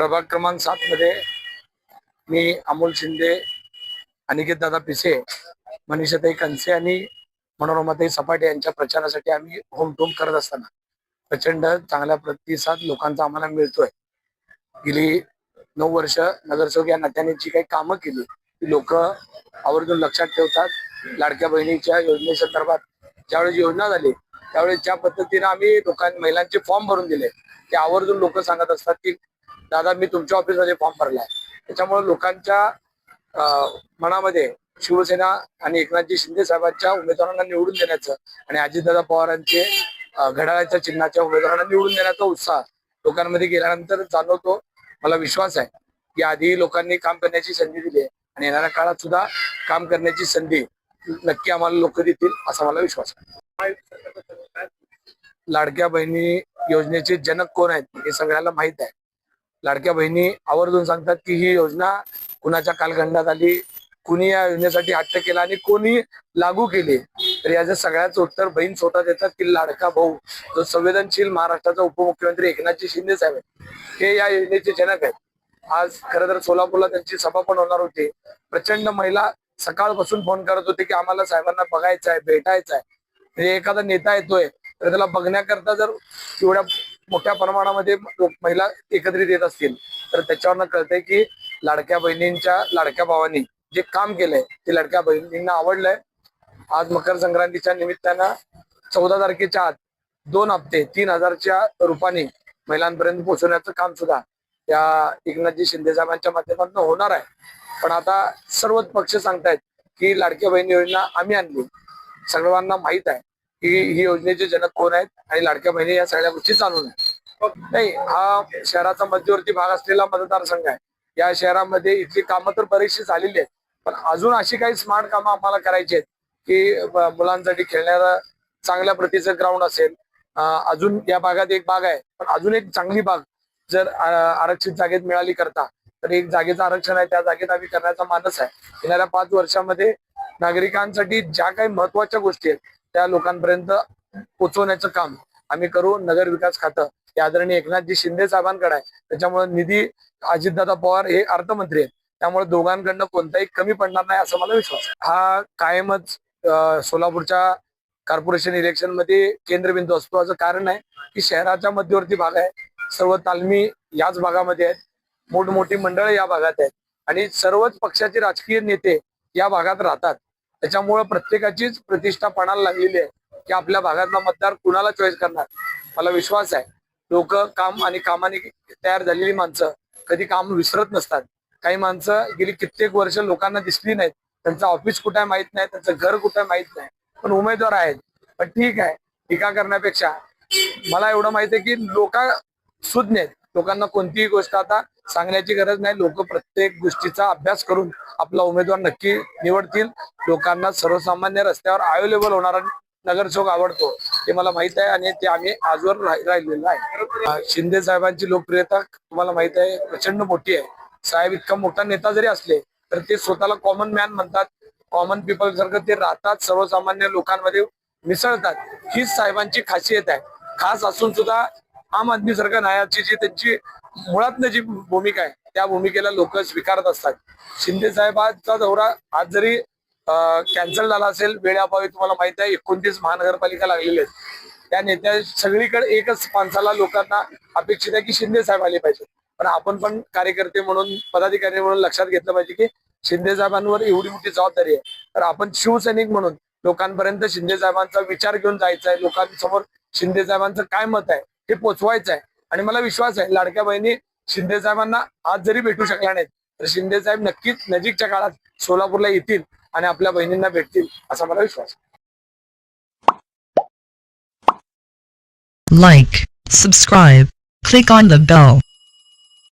प्रभाग क्रमांक 7 मध्ये मी अमोल शिंदे, अनिकेत दादा पिसे, मनीषाताई कंसे आणि मनोरमाताई सपाटे यांच्या प्रचारासाठी आम्ही होम टूम करत असताना प्रचंड चांगला प्रतिसाद लोकांचा आम्हाला मिळतोय। गेली 9 वर्ष नगरसेवक या नात्याने जी काही कामं केली ती लोक आवर्जून लक्षात ठेवतात। लाडक्या बहिणीच्या योजनेसंदर्भात ज्यावेळी योजना झाली त्यावेळी ज्या पद्धतीने आम्ही महिलांचे फॉर्म भरून दिले ते आवर्जून लोक सांगत असतात की दादा मी तुमच्या ऑफिसमध्ये फॉर्म भरलाय। त्याच्यामुळे लोकांच्या मनामध्ये शिवसेना आणि एकनाथजी शिंदे साहेबांच्या उमेदवारांना निवडून देण्याचं आणि अजितदादा पवारांचे घड्याळाच्या चिन्हाच्या उमेदवारांना निवडून देण्याचा उत्साह लोकांमध्ये गेल्यानंतर जाणवतो। मला विश्वास आहे की आधी लोकांनी काम करण्याची संधी दिली आणि येणाऱ्या काळात सुद्धा काम करण्याची संधी नक्की आम्हाला लोक देतील असा मला विश्वास आहे। लाडक्या बहिणी योजनेचे जनक कोण आहेत हे सगळ्याला माहित आहे। लाडक्या बहिणी आवर्जून सांगतात की ही योजना कुणाच्या कालखंडात आली, कुणी या योजनेसाठी हट्ट केला आणि कोणी लागू केली, तर याचं सगळ्याचं उत्तर बहीण स्वतः देतात की लाडका भाऊ जो संवेदनशील महाराष्ट्राचा उपमुख्यमंत्री एकनाथजी शिंदे साहेब हे या योजनेचे जनक आहेत। आज खरं तर सोलापूरला त्यांची सभा पण होणार होती। प्रचंड महिला सकाळपासून फोन करत होते की आम्हाला साहेबांना बघायचं आहे, भेटायचं आहे। म्हणजे एखादा नेता येतोय तर त्याला बघण्याकरता जर एवढ्या मोठ्या प्रमाणामध्ये महिला एकत्रित येत असतील तर त्याच्यावरनं कळतंय की लाडक्या बहिणींच्या लाडक्या भावांनी जे काम केलंय ते लाडक्या बहिणींना आवडलंय। आज मकर संक्रांतीच्या निमित्तानं 14 तारखेच्या आत 2 हप्ते 3,000च्या रूपाने महिलांपर्यंत पोहोचवण्याचं काम सुद्धा त्या एकनाथजी शिंदे साहेबांच्या माध्यमातून होणार आहे। पण आता सर्वच पक्ष सांगतायत की लाडक्या बहिणी योजना आम्ही आणली। सर्वांना माहित आहे की ही योजनेचे जनक कोण आहेत आणि लाडक्या बहिणी या सगळ्या गोष्टी चालून आहेत। नाही, हा शहराचा मध्यवर्ती भाग असलेला मतदारसंघ आहे। या शहरामध्ये इथली कामं तर बरीचशी झालेली आहेत, पण अजून अशी काही स्मार्ट कामं आम्हाला करायची आहेत की मुलांसाठी खेळण्याचा चांगल्या प्रतीचं ग्राउंड असेल। अजून या भागात एक बाग आहे, पण अजून एक चांगली बाग जर आरक्षित जागेत मिळाली करता तर एक जागेचं आरक्षण आहे त्या जागेत आम्ही करण्याचा मानस आहे। येणाऱ्या 5 वर्षामध्ये नागरिकांसाठी ज्या काही महत्वाच्या गोष्टी आहेत त्या लोकांपर्यंत पोहोचवण्याचं काम आम्ही करू। नगर विकास खातं हे आदरणीय एकनाथजी शिंदे साहेबांकडे आहे, त्याच्यामुळे निधी अजितदादा पवार हे अर्थमंत्री आहेत, त्यामुळे दोघांकडनं कोणताही कमी पडणार नाही असा मला विश्वास आहे। हा कायमच सोलापूरच्या कॉर्पोरेशन इलेक्शन मध्ये केंद्रबिंदू असतो। याचं कारण आहे की शहराच्या मध्यवर्ती भाग आहे, सर्व तालमी याच भागामध्ये आहेत, मोठमोठी मंडळ या भागात आहेत आणि सर्वच पक्षाचे राजकीय नेते या भागात राहतात। त्याच्यामुळे प्रत्येकाचीच प्रतिष्ठा पणाला लागलेली आहे की आपल्या भागातला मतदार कुणाला चॉईस करणार। मला विश्वास आहे लोक काम आणि कामाने तयार झालेली माणसं कधी काम विसरत नसतात। काही माणसं गेली कित्येक वर्ष लोकांना दिसली नाहीत, त्यांचं ऑफिस कुठे आहे माहित नाही, त्यांचं घर कुठे आहे माहित नाही, पण उमेदवार आहेत। पण ठीक आहे, टीका करण्यापेक्षा मला एवढं माहित आहे की लोक सुज्ञ आहेत, लोकांना कोणतीही गोष्ट आता सांगण्याची गरज नाही। लोक प्रत्येक गोष्टीचा अभ्यास करून आपला उमेदवार नक्की निवडतील। लोकांना सर्वसामान्य रस्त्यावर अवेलेबल होणारा नगरसेवक आवडतो हे मला माहित आहे आणि ते आम्ही आजवर राहिलेलं आहे। शिंदे साहेबांची लोकप्रियता तुम्हाला माहित आहे प्रचंड मोठी आहे। साहेब इतका मोठा नेता जरी असले तर ते स्वतःला कॉमन मॅन म्हणतात, कॉमन पीपल सारखं ते राहतात, सर्वसामान्य लोकांमध्ये मिसळतात। हीच साहेबांची खासियत आहे। खास असून सुद्धा आम आदमी सरकार न्यायाची जी त्यांची मुळातनं जी भूमिका आहे त्या भूमिकेला लोक स्वीकारत असतात। शिंदे साहेबांचा दौरा आज जरी कॅन्सल झाला असेल वेळेअभावी, तुम्हाला माहित आहे 29 महानगरपालिका लागलेल्या आहेत, त्या नेत्या सगळीकडे एकच माणसाला लोकांना अपेक्षित आहे की शिंदे साहेब आले पाहिजे। पण आपण पण कार्यकर्ते म्हणून पदाधिकारी म्हणून लक्षात घेतलं पाहिजे की शिंदे साहेबांवर एवढी मोठी जबाबदारी आहे, तर आपण शिवसैनिक म्हणून लोकांपर्यंत शिंदे साहेबांचा विचार घेऊन जायचा आहे। लोकांसमोर शिंदे साहेबांचं काय मत आहे हे पोचवायचं आहे आणि मला विश्वास आहे लाडक्या बहिणी शिंदे साहेबांना आज जरी भेटू शकल्या नाहीत तर शिंदे साहेब नक्कीच नजीकच्या काळात सोलापूरला येतील आणि आपल्या बहिणींना भेटतील असा मला विश्वास आहे। Like, subscribe, click on the bell.